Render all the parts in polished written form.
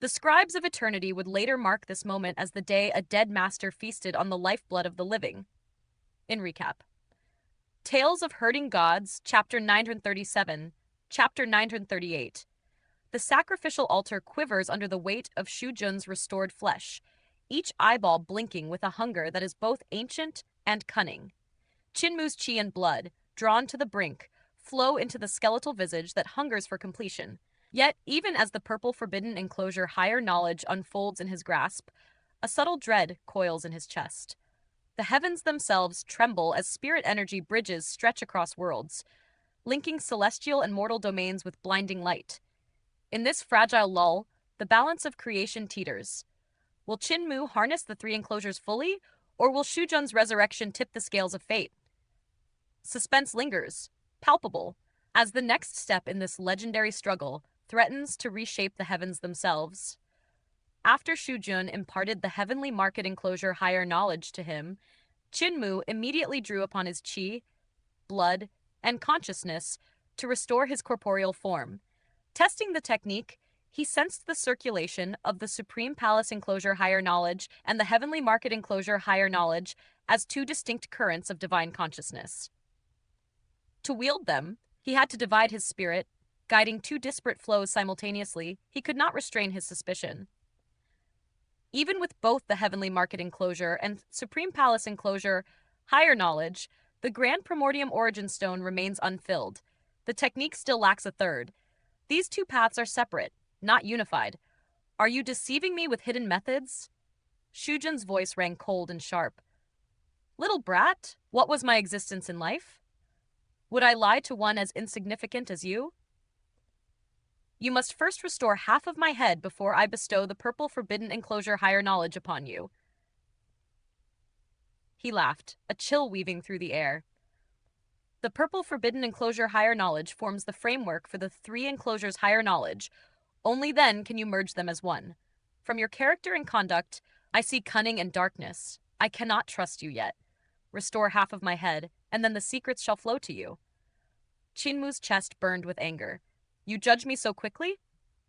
The scribes of eternity would later mark this moment as the day a dead master feasted on the lifeblood of the living. In recap, Tales of Herding Gods, Chapter 937, Chapter 938. The sacrificial altar quivers under the weight of Shu Jun's restored flesh, each eyeball blinking with a hunger that is both ancient and cunning. Qin Mu's chi and blood, drawn to the brink, flow into the skeletal visage that hungers for completion. Yet, even as the purple forbidden enclosure higher knowledge unfolds in his grasp, a subtle dread coils in his chest. The heavens themselves tremble as spirit energy bridges stretch across worlds, linking celestial and mortal domains with blinding light. In this fragile lull, the balance of creation teeters. Will Qin Mu harness the three enclosures fully, or will Shu Jun's resurrection tip the scales of fate? Suspense lingers, palpable, as the next step in this legendary struggle threatens to reshape the heavens themselves. After Shu Jun imparted the heavenly market enclosure higher knowledge to him, Qin Mu immediately drew upon his chi, blood, and consciousness to restore his corporeal form. Testing the technique, he sensed the circulation of the Supreme Palace Enclosure higher knowledge and the Heavenly Market Enclosure higher knowledge as two distinct currents of divine consciousness. To wield them, he had to divide his spirit, guiding two disparate flows simultaneously. He could not restrain his suspicion. Even with both the Heavenly Market Enclosure and Supreme Palace Enclosure higher knowledge, the Grand Primordium Origin Stone remains unfilled. The technique still lacks a third. These two paths are separate, not unified. Are you deceiving me with hidden methods? Shu Jun's voice rang cold and sharp. Little brat, what was my existence in life? Would I lie to one as insignificant as you? You must first restore half of my head before I bestow the purple forbidden enclosure higher knowledge upon you. He laughed, a chill weaving through the air. The purple forbidden enclosure higher knowledge forms the framework for the three enclosures higher knowledge. Only then can you merge them as one. From your character and conduct, I see cunning and darkness. I cannot trust you yet. Restore half of my head, and then the secrets shall flow to you. Qin Mu's chest burned with anger. You judge me so quickly?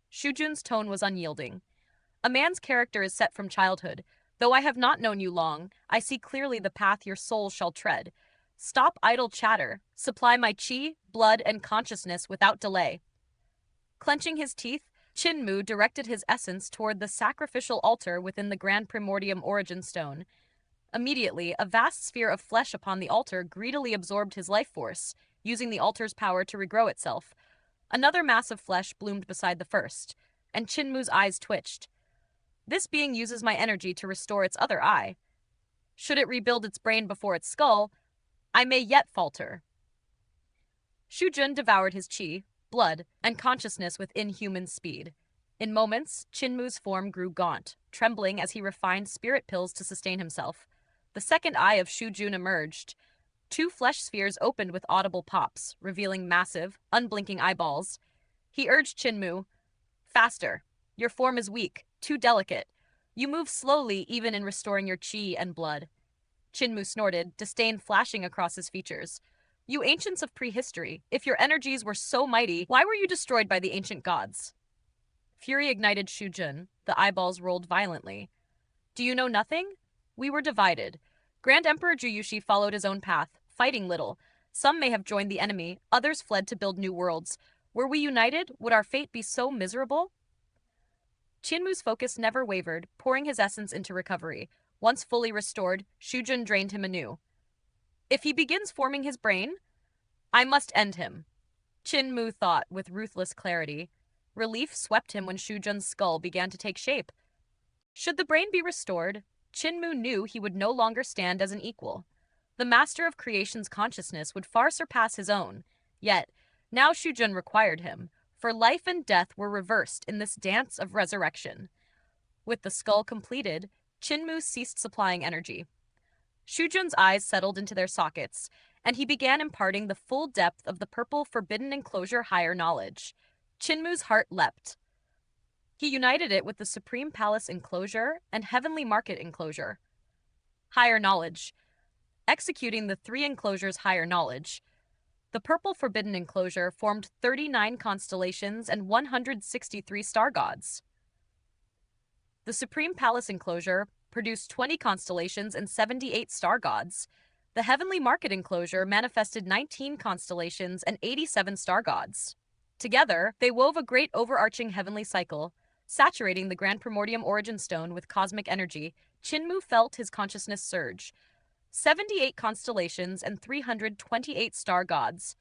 Shu Jun's tone was unyielding. A man's character is set from childhood. Though I have not known you long, I see clearly the path your soul shall tread. Stop idle chatter. Supply my chi, blood, and consciousness without delay. Clenching his teeth, Qin Mu directed his essence toward the sacrificial altar within the Grand Primordium Origin Stone. Immediately, a vast sphere of flesh upon the altar greedily absorbed his life force, using the altar's power to regrow itself. Another mass of flesh bloomed beside the first, and Qin Mu's eyes twitched. This being uses my energy to restore its other eye. Should it rebuild its brain before its skull, I may yet falter. Shu Jun devoured his chi, blood, and consciousness with inhuman speed. In moments, Qin Mu's form grew gaunt, trembling as he refined spirit pills to sustain himself. The second eye of Shu Jun emerged. Two flesh spheres opened with audible pops, revealing massive, unblinking eyeballs. He urged Qin Mu, faster. Your form is weak, too delicate. You move slowly even in restoring your chi and blood. Qin Mu snorted, disdain flashing across his features. You ancients of prehistory, if your energies were so mighty, why were you destroyed by the ancient gods? Fury ignited Shu Jun. The eyeballs rolled violently. Do you know nothing? We were divided. Grand Emperor Juyushi followed his own path, fighting little. Some may have joined the enemy, others fled to build new worlds. Were we united, would our fate be so miserable? Qin Mu's focus never wavered, pouring his essence into recovery. Once fully restored, Shu Jun drained him anew. If he begins forming his brain, I must end him. Qin Mu thought with ruthless clarity. Relief swept him when Shu Jun's skull began to take shape. Should the brain be restored, Qin Mu knew he would no longer stand as an equal. The master of creation's consciousness would far surpass his own. Yet, now Shu Jun required him, for life and death were reversed in this dance of resurrection. With the skull completed, Qin Mu ceased supplying energy. Shu Jun's eyes settled into their sockets, and he began imparting the full depth of the purple forbidden enclosure higher knowledge. Qin Mu's heart leapt. He united it with the Supreme Palace Enclosure and Heavenly Market Enclosure. Higher knowledge. Executing the three enclosures higher knowledge, the purple forbidden enclosure formed 39 constellations and 163 star gods. The Supreme Palace Enclosure produced 20 constellations and 78 star gods. The Heavenly Market Enclosure manifested 19 constellations and 87 star gods. Together, they wove a great overarching heavenly cycle, saturating the Grand Primordium Origin Stone with cosmic energy. Qin Mu felt his consciousness surge. 78 constellations and 328 star gods.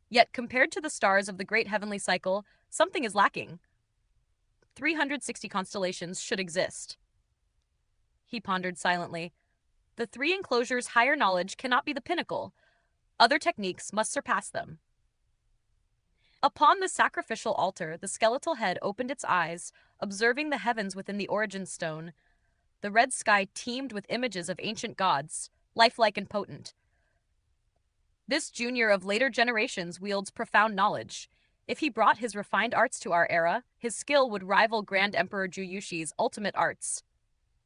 Yet, compared to the stars of the great heavenly cycle, something is lacking. 360 constellations should exist. He pondered silently. The Three Enclosures' higher knowledge cannot be the pinnacle. Other techniques must surpass them. Upon the sacrificial altar, the skeletal head opened its eyes, observing the heavens within the origin stone. The red sky teemed with images of ancient gods, lifelike and potent. This junior of later generations wields profound knowledge. If he brought his refined arts to our era, his skill would rival Grand Emperor Juyushi's ultimate arts.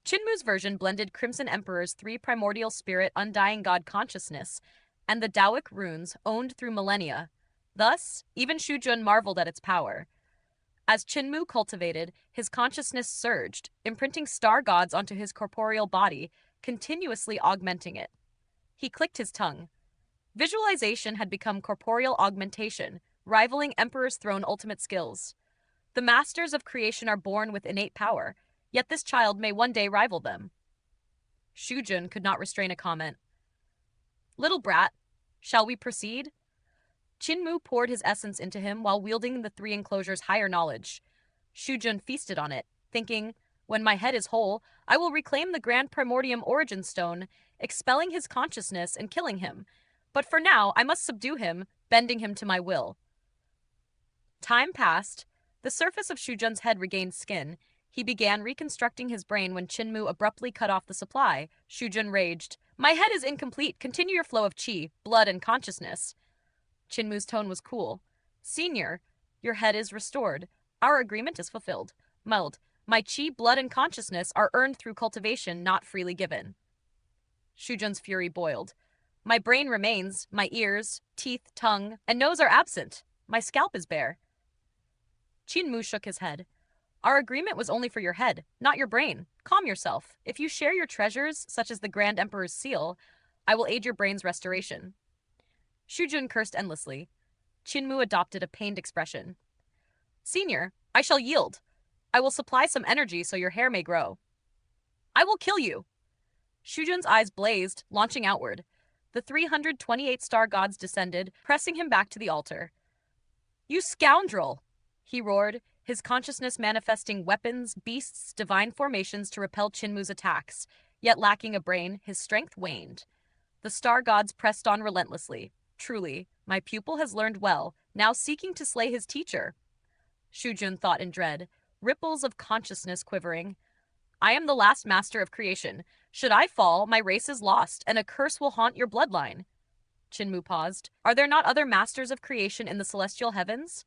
Qin Mu's version blended Crimson Emperor's three primordial spirit undying god consciousness and the Taoic runes owned through millennia. Thus, even Shu Jun marveled at its power. As Qin Mu cultivated, his consciousness surged, imprinting star gods onto his corporeal body, continuously augmenting it. He clicked his tongue. Visualization had become corporeal augmentation, rivaling Emperor's Throne ultimate skills. The masters of creation are born with innate power, yet this child may one day rival them. Shu Jun could not restrain a comment. Little brat, shall we proceed? Qin Mu poured his essence into him while wielding the Three Enclosures' higher knowledge. Shu Jun feasted on it, thinking, when my head is whole, I will reclaim the Grand Primordium Origin Stone, expelling his consciousness and killing him. But for now, I must subdue him, bending him to my will. Time passed. The surface of Shu Jun's head regained skin. He began reconstructing his brain when Qin Mu abruptly cut off the supply. Shu Jun raged. My head is incomplete. Continue your flow of qi, blood, and consciousness. Qin Mu's tone was cool. Senior, your head is restored. Our agreement is fulfilled. Meld. My qi, blood, and consciousness are earned through cultivation, not freely given. Shu Jun's fury boiled. My brain remains. My ears, teeth, tongue, and nose are absent. My scalp is bare. Qin Mu shook his head. Our agreement was only for your head, not your brain. Calm yourself. If you share your treasures, such as the Grand Emperor's seal, I will aid your brain's restoration. Shu Jun cursed endlessly. Qin Mu adopted a pained expression. Senior, I shall yield. I will supply some energy so your hair may grow. I will kill you. Shu Jun's eyes blazed, launching outward. The 328 star gods descended, pressing him back to the altar. You scoundrel! He roared, his consciousness manifesting weapons, beasts, divine formations to repel Qin Mu's attacks. Yet lacking a brain, his strength waned. The star gods pressed on relentlessly. Truly, my pupil has learned well, now seeking to slay his teacher. Shu Jun thought in dread, ripples of consciousness quivering. I am the last master of creation. Should I fall, my race is lost, and a curse will haunt your bloodline. Qin Mu paused. Are there not other masters of creation in the celestial heavens?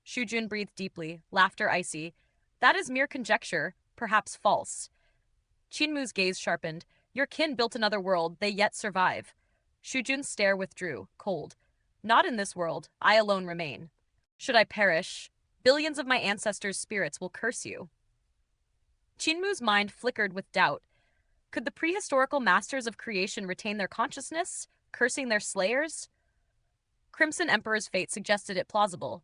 Shu Jun breathed deeply, laughter icy. That is mere conjecture, perhaps false. Qin Mu's gaze sharpened. Your kin built another world, they yet survive. Shu Jun's stare withdrew, cold. Not in this world, I alone remain. Should I perish, billions of my ancestors' spirits will curse you. Qin Mu's mind flickered with doubt. Could the prehistorical masters of creation retain their consciousness, cursing their slayers? Crimson Emperor's fate suggested it plausible.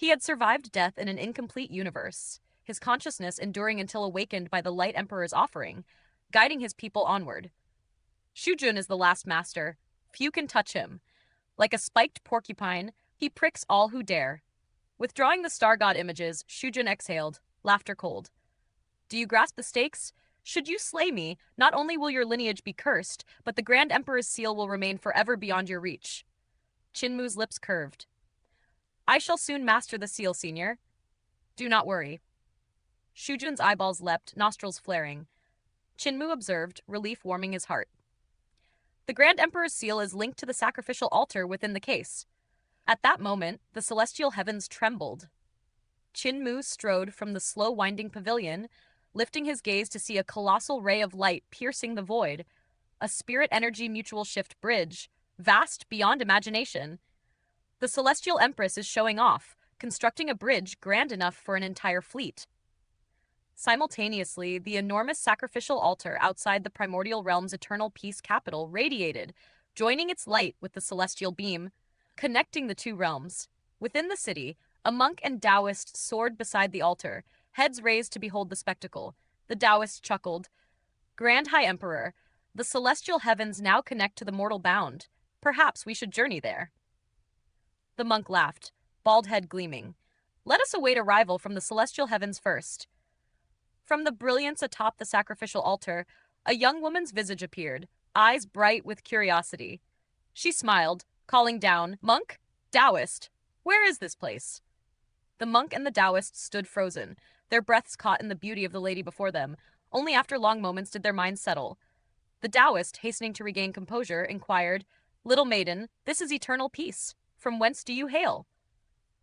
He had survived death in an incomplete universe, his consciousness enduring until awakened by the Light Emperor's offering, guiding his people onward. Shu Jun is the last master. Few can touch him. Like a spiked porcupine, he pricks all who dare. Withdrawing the star god images, Shu Jun exhaled, laughter cold. Do you grasp the stakes? Should you slay me, not only will your lineage be cursed, but the Grand Emperor's seal will remain forever beyond your reach. Qin Mu's lips curved. I shall soon master the seal, senior. Do not worry. Shu Jun's eyeballs leapt, nostrils flaring. Qin Mu observed, relief warming his heart. The Grand Emperor's seal is linked to the sacrificial altar within the case. At that moment, the celestial heavens trembled. Qin Mu strode from the slow-winding pavilion, lifting his gaze to see a colossal ray of light piercing the void, a spirit energy mutual shift bridge, vast beyond imagination. The Celestial Empress is showing off, constructing a bridge grand enough for an entire fleet. Simultaneously, the enormous sacrificial altar outside the primordial realm's eternal peace capital radiated, joining its light with the celestial beam, connecting the two realms. Within the city, a monk and Taoist soared beside the altar, heads raised to behold the spectacle. The Taoist chuckled. Grand High Emperor, the celestial heavens now connect to the mortal bound. Perhaps we should journey there. The monk laughed, bald head gleaming. Let us await arrival from the celestial heavens first. From the brilliance atop the sacrificial altar, a young woman's visage appeared, eyes bright with curiosity. She smiled, calling down, Monk, Taoist, where is this place? The monk and the Taoist stood frozen, their breaths caught in the beauty of the lady before them. Only after long moments did their minds settle. The Taoist, hastening to regain composure, inquired, Little maiden, this is eternal peace. From whence do you hail?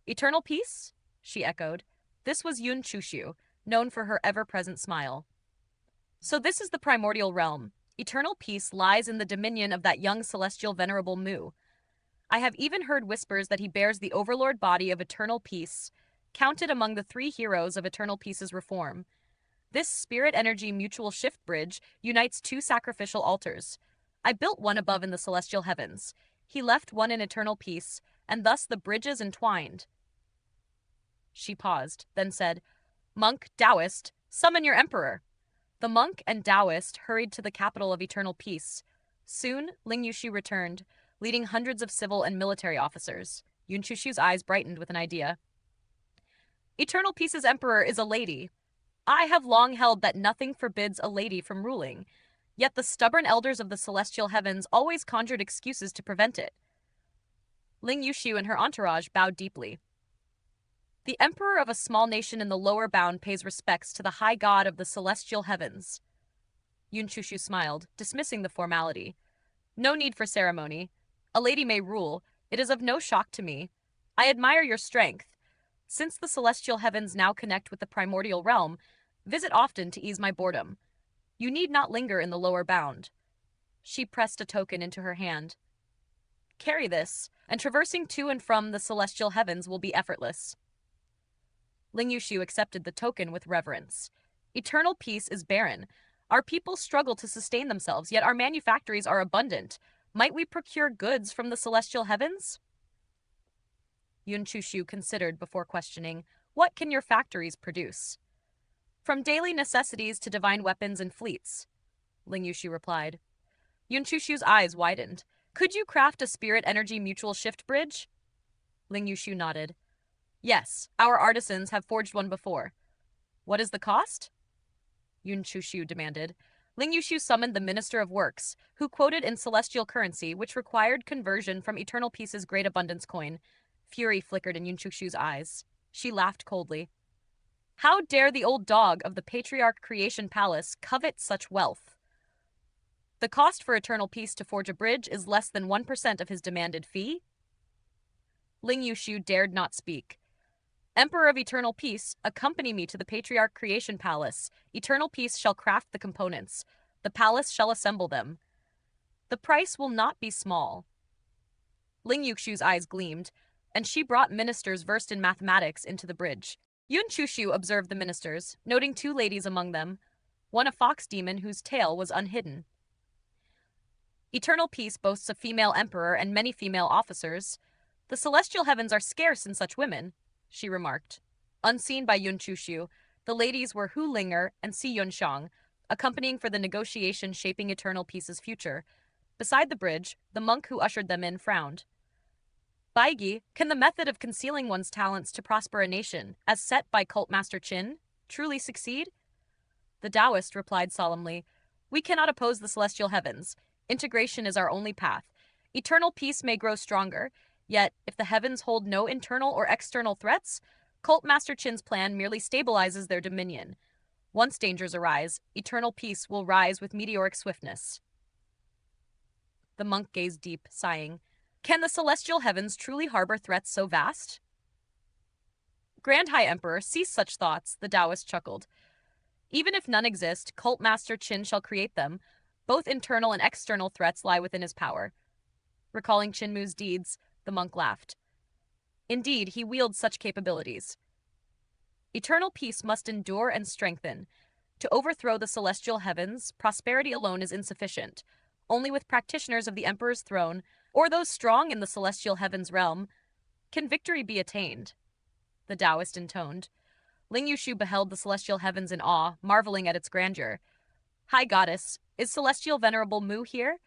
Eternal peace? She echoed. This was Yun Chushu, known for her ever-present smile. So this is the primordial realm. Eternal peace lies in the dominion of that young celestial venerable Mu. I have even heard whispers that he bears the overlord body of eternal peace, counted among the three heroes of eternal peace's reform. This spirit energy mutual shift bridge unites two sacrificial altars. I built one above in the celestial heavens. He left one in eternal peace, and thus the bridges entwined. She paused, then said, Monk, Taoist, summon your emperor. The monk and Taoist hurried to the capital of eternal peace. Soon, Ling Yushi returned, leading hundreds of civil and military officers. Yun Chushu's eyes brightened with an idea. Eternal Peace's emperor is a lady. I have long held that nothing forbids a lady from ruling, yet the stubborn elders of the celestial heavens always conjured excuses to prevent it. Ling Yushu and her entourage bowed deeply. The emperor of a small nation in the lower bound pays respects to the high god of the celestial heavens. Yun Chushu smiled, dismissing the formality. No need for ceremony. A lady may rule. It is of no shock to me. I admire your strength. Since the celestial heavens now connect with the primordial realm, visit often to ease my boredom. You need not linger in the lower bound. She pressed a token into her hand. Carry this, and traversing to and from the celestial heavens will be effortless. Ling Yushu accepted the token with reverence. Eternal peace is barren. Our people struggle to sustain themselves, yet our manufactories are abundant. Might we procure goods from the celestial heavens? Yun Chushu considered before questioning, What can your factories produce? From daily necessities to divine weapons and fleets, Ling Yushu replied. Yun Chushu's eyes widened. Could you craft a spirit energy mutual shift bridge? Ling Yushu nodded. Yes, our artisans have forged one before. What is the cost? Yun Chushu demanded. Ling Yushu summoned the Minister of Works, who quoted in celestial currency, which required conversion from Eternal Peace's Great Abundance coin. Fury flickered in Yun Chushu's eyes. She laughed coldly. How dare the old dog of the Patriarch Creation Palace covet such wealth? The cost for Eternal Peace to forge a bridge is less than 1% of his demanded fee? Ling Yushu dared not speak. Emperor of Eternal Peace, accompany me to the Patriarch Creation Palace. Eternal Peace shall craft the components. The palace shall assemble them. The price will not be small. Ling Yushu's eyes gleamed, and she brought ministers versed in mathematics into the bridge. Yun Chushu observed the ministers, noting two ladies among them, one a fox demon whose tail was unhidden. Eternal Peace boasts a female emperor and many female officers. The celestial heavens are scarce in such women, she remarked. Unseen by Yun Chushu, the ladies were Hu Linger and Si Yunxiang, accompanying for the negotiation shaping Eternal Peace's future. Beside the bridge, the monk who ushered them in frowned. Baigi, can the method of concealing one's talents to prosper a nation, as set by Cult Master Qin, truly succeed? The Taoist replied solemnly, We cannot oppose the celestial heavens. Integration is our only path. Eternal Peace may grow stronger, yet if the heavens hold no internal or external threats, Cult Master Qin's plan merely stabilizes their dominion. Once dangers arise, Eternal Peace will rise with meteoric swiftness. The monk gazed deep, sighing. Can the celestial heavens truly harbor threats so vast? Grand High Emperor, cease such thoughts, the Taoist chuckled. Even if none exist, Cult Master Qin shall create them. Both internal and external threats lie within his power. Recalling Qin Mu's deeds, the monk laughed. Indeed, he wields such capabilities. Eternal peace must endure and strengthen. To overthrow the celestial heavens, prosperity alone is insufficient. Only with practitioners of the Emperor's throne, or those strong in the celestial heavens realm, can victory be attained. The Taoist intoned. Ling Yushu beheld the celestial heavens in awe, marveling at its grandeur. High goddess, is celestial venerable Mu here?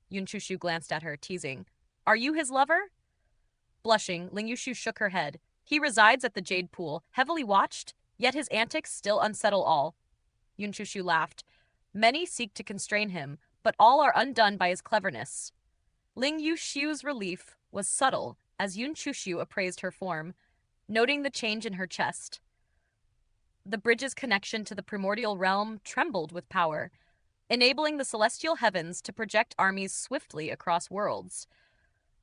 Yun Chushu glanced at her, teasing. Are you his lover? Blushing, Ling Yushu shook her head. He resides at the Jade Pool, heavily watched, yet his antics still unsettle all. Yun Chushu laughed. Many seek to constrain him, but all are undone by his cleverness. Ling Yushu's relief was subtle as Yun Chushu appraised her form, noting the change in her chest. The bridge's connection to the primordial realm trembled with power, enabling the celestial heavens to project armies swiftly across worlds.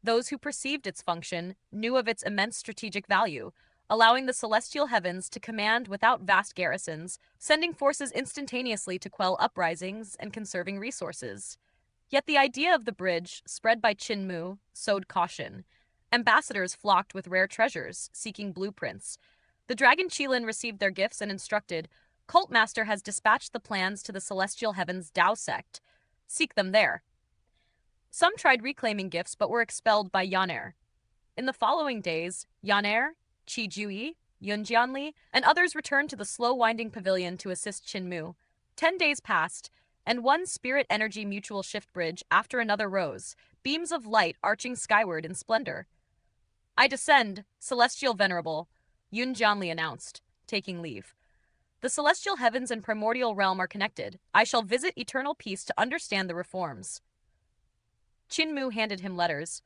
Those who perceived its function knew of its immense strategic value, allowing the celestial heavens to command without vast garrisons, sending forces instantaneously to quell uprisings and conserving resources. Yet the idea of the bridge, spread by Qin Mu, sowed caution. Ambassadors flocked with rare treasures, seeking blueprints. The Dragon Qilin received their gifts and instructed, Cult Master has dispatched the plans to the Celestial Heavens Tao sect. Seek them there. Some tried reclaiming gifts but were expelled by Yaner. In the following days, Yaner, Qi Jui, Yun Jianli, and others returned to the slow-winding pavilion to assist Qin Mu. 10 days passed, and one spirit energy mutual shift bridge after another rose, beams of light arching skyward in splendor. I descend, Celestial Venerable, Yun Jianli announced, taking leave. The celestial heavens and primordial realm are connected. I shall visit eternal peace to understand the reforms. Qin Mu handed him letters.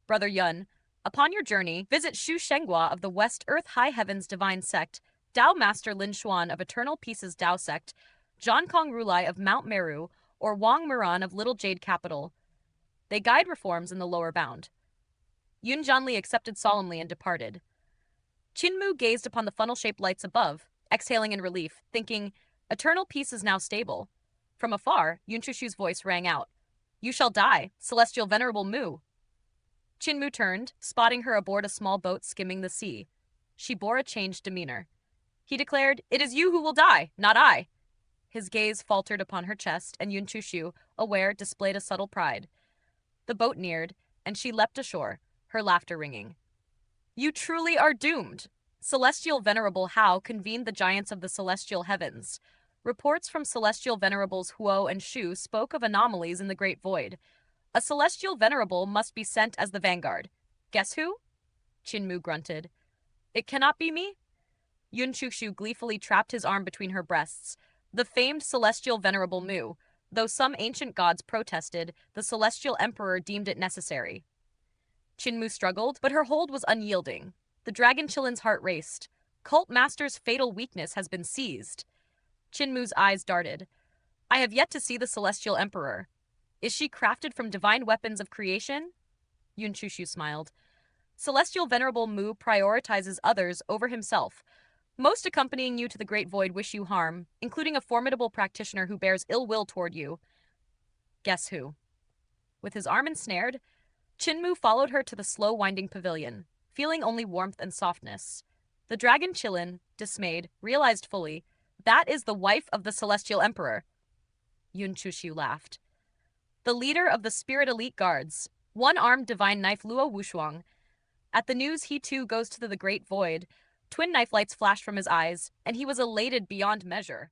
Brother Yun, upon your journey, visit Shu Shenghua of the West Earth High Heavens Divine Sect, Tao Master Lin Xuan of Eternal Peace's Tao Sect, Zhan Kong Rulai of Mount Meru, or Wang Muran of Little Jade Capital. They guide reforms in the lower bound. Yun Jianli accepted solemnly and departed. Qin Mu gazed upon the funnel-shaped lights above, exhaling in relief, thinking, Eternal peace is now stable. From afar, Yun Chushu's voice rang out. You shall die, Celestial Venerable Mu. Qin Mu turned, spotting her aboard a small boat skimming the sea. She bore a changed demeanor. He declared, It is you who will die, not I. His gaze faltered upon her chest, and Yun Chushu, aware, displayed a subtle pride. The boat neared, and she leapt ashore, her laughter ringing. You truly are doomed. Celestial Venerable Hao convened the giants of the celestial heavens. Reports from Celestial Venerables Huo and Shu spoke of anomalies in the Great Void. A Celestial Venerable must be sent as the vanguard. Guess who? Qin Mu grunted. It cannot be me? Yun Chushu gleefully trapped his arm between her breasts. The famed Celestial Venerable Mu. Though some ancient gods protested, the Celestial Emperor deemed it necessary. Qin Mu struggled, but her hold was unyielding. The Dragon Qilin's heart raced. Cult Master's fatal weakness has been seized. Qin Mu's eyes darted. I have yet to see the Celestial Emperor. Is she crafted from divine weapons of creation? Yun Chushu smiled. Celestial Venerable Mu prioritizes others over himself. Most accompanying you to the Great Void wish you harm, including a formidable practitioner who bears ill will toward you. Guess who? With his arm ensnared, Qin Mu followed her to the slow-winding pavilion, feeling only warmth and softness. The Dragon Qilin, dismayed, realized fully, that is the wife of the Celestial Emperor. Yun Chushu laughed. The leader of the Spirit Elite Guards, one-armed divine knife Luo Wushuang. At the news he too goes to the Great Void, twin knife lights flashed from his eyes, and he was elated beyond measure.